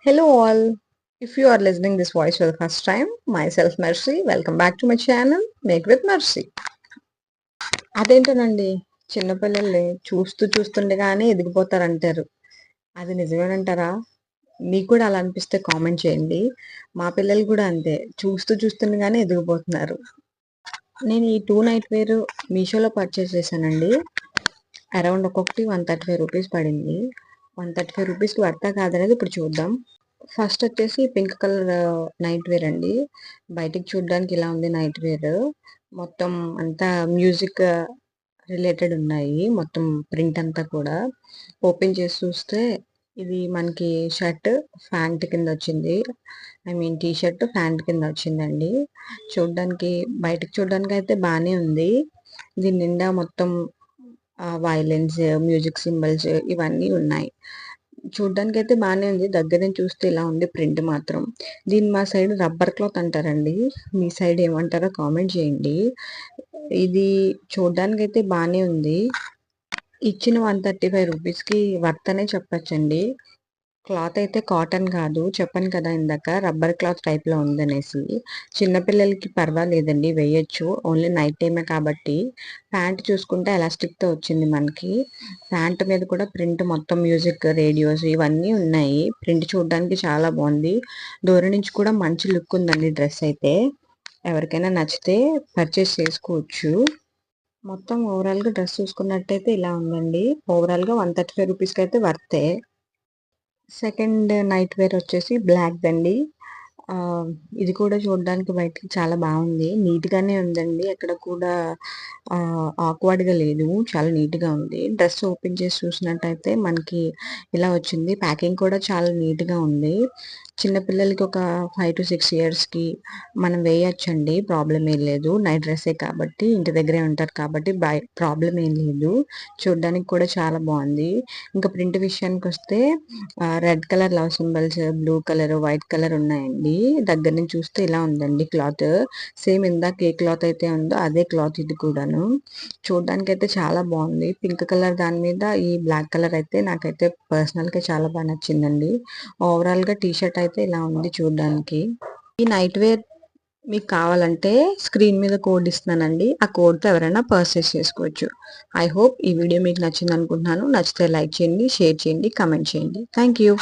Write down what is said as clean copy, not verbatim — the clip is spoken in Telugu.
Hello all. If you are listening this voice for the first time, myself Mercy. Welcome back to my channel Make with Mercy. అదేంటోనండి, చిన్నపిల్లల్ని చూస్తుండగానే ఎదిగిపోతారంటారు. అది నిజమేనంటారా? మీకు కూడా అలా అనిపిస్తే కామెంట్ చేయండి. మా పిల్లలు కూడా అంతే, చూస్తుండగానే ఎదిగిపోతున్నారు. నేను ఈ 2 నైట్ వేర్ మీషోలో పర్చేస్ చేశానండి. అరౌండ్ ఒక్కొక్కటి 135 రూపీస్ పడింది. 135 రూపీస్కి వర్తా కాదనేది ఇప్పుడు చూద్దాం. ఫస్ట్ వచ్చేసి పింక్ కలర్ నైట్ వేర్ అండి. బయటికి చూడడానికి ఇలా ఉంది నైట్ వేర్. మొత్తం అంతా మ్యూజిక్ రిలేటెడ్ ఉన్నాయి. మొత్తం ప్రింట్ అంతా కూడా ఓపెన్ చేసి చూస్తే ఇది మనకి షర్ట్ ప్యాంట్ కింద వచ్చింది. I mean T shirt pant కింద వచ్చిందండి. బయటకు చూడడానికి అయితే బాగానే ఉంది. దీని నిండా మొత్తం వైలెన్స్, మ్యూజిక్ సింబల్స్ ఇవన్నీ ఉన్నాయి. చూడ్డానికి అయితే బాగానే ఉంది. దగ్గర నుంచి చూస్తే ఇలా ఉంది ప్రింట్ మాత్రం. దీన్ని మా సైడ్ రబ్బర్ క్లాత్ అంటారండి. మీ సైడ్ ఏమంటారో కామెంట్ చేయండి. ఇది చూడ్డానికి అయితే బాగానే ఉంది. ఇచ్చిన 135 రూపీస్కి వర్త్ అనే చెప్పచ్చండి. క్లాత్ అయితే కాటన్ కాదు, చెప్పాను కదా ఇందాక రబ్బర్ క్లాత్ టైప్లో ఉందనేసి. చిన్నపిల్లలకి పర్వాలేదండి, వేయచ్చు. ఓన్లీ నైట్ టైమే కాబట్టి. ప్యాంట్ చూసుకుంటే ఎలాస్టిక్తో వచ్చింది మనకి. ప్యాంట్ మీద కూడా ప్రింట్ మొత్తం మ్యూజిక్, రేడియోస్ ఇవన్నీ ఉన్నాయి. ప్రింట్ చూడడానికి చాలా బాగుంది. దూరం నుంచి కూడా మంచి లుక్ ఉందండి డ్రెస్ అయితే. ఎవరికైనా నచ్చితే పర్చేస్ చేసుకోవచ్చు. మొత్తం ఓవరాల్గా డ్రెస్ చూసుకున్నట్టయితే ఇలా ఉందండి. ఓవరాల్గా 135 రూపీస్కి అయితే వర్తే. సెకండ్ నైట్ వేర్ వచ్చేసి బ్లాక్ దండి. ఇది కూడా చూడడానికి బయటకి చాలా బాగుంది. నీట్గానే ఉందండి, ఎక్కడ కూడా ఆక్వర్డ్గా లేదు, చాలా నీట్గా ఉంది. డ్రెస్ ఓపెన్ చేసి చూసినట్టయితే మనకి ఇలా వచ్చింది. ప్యాకింగ్ కూడా చాలా నీట్గా ఉంది. చిన్నపిల్లలకి ఒక 5 to 6 ఇయర్స్కి మనం వేయచ్చండి, ప్రాబ్లం ఏం లేదు. నైట్ డ్రెస్సే కాబట్టి, ఇంటి దగ్గరే ఉంటారు కాబట్టి ప్రాబ్లం ఏం లేదు. చూడడానికి కూడా చాలా బాగుంది. ఇంకా ప్రింట్ విషయానికి వస్తే red colour love symbols, blue colour, white colour ఉన్నాయండి. దగ్గర నుంచి చూస్తే ఇలా ఉందండి క్లాత్. సేమ్ ఇందాక ఏ క్లాత్ అయితే ఉందో అదే క్లాత్ ఇది కూడాను. చూడడానికి అయితే చాలా బాగుంది. పింక్ కలర్ దాని మీద ఈ బ్లాక్ కలర్ అయితే నాకైతే పర్సనల్గా చాలా బాగా నచ్చిందండి. ఓవరాల్గా టీ షర్ట్ అయితే ఇలా ఉంది చూడడానికి. ఈ నైట్ వేర్ మీకు కావాలంటే స్క్రీన్ మీద కోడ్ ఇస్తున్నానండి. ఆ కోడ్తో ఎవరైనా పర్చేస్ చేసుకోవచ్చు. ఐ హోప్ ఈ వీడియో మీకు నచ్చింది అనుకుంటున్నాను. నచ్చితే లైక్ చేయండి, షేర్ చేయండి, కమెంట్ చేయండి. Thank you.